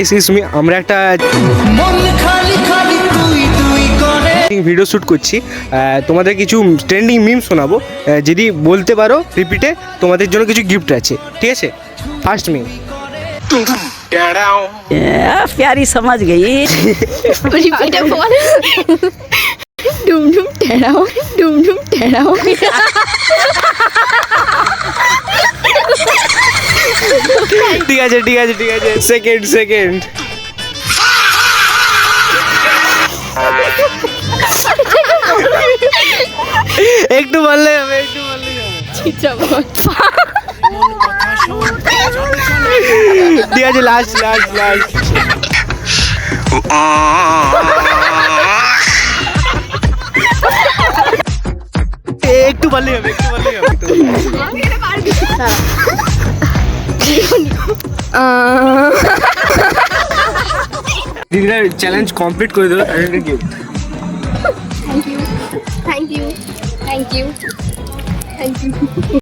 Excuse me, আমরা একটা video shoot করছি, তোমাদের কিছু ট্রেন্ডিং মিম শোনাবো, যদি বলতে পারো রিপিটে তোমাদের জন্য কিছু গিফট আছে, ঠিক আছে? ফার্স্ট মিম। प्यारी समझ गई। डुम डुम टेढ़ाओ, डुम डुम टेढ़ाओ। ঠিক আছে ঠিক আছে ঠিক আছে, সেকেন্ড সেকেন্ড। একটু বললে হবে, একটু বললে হবে। ঠিক আছে, লাস্ট লাস্ট লাস্ট। একটু বললেই হবে, একটু বললেই হবে। দিদিরা চ্যালেঞ্জ কমপ্লিট করে দেবে। Thank you thank you thank you thank you.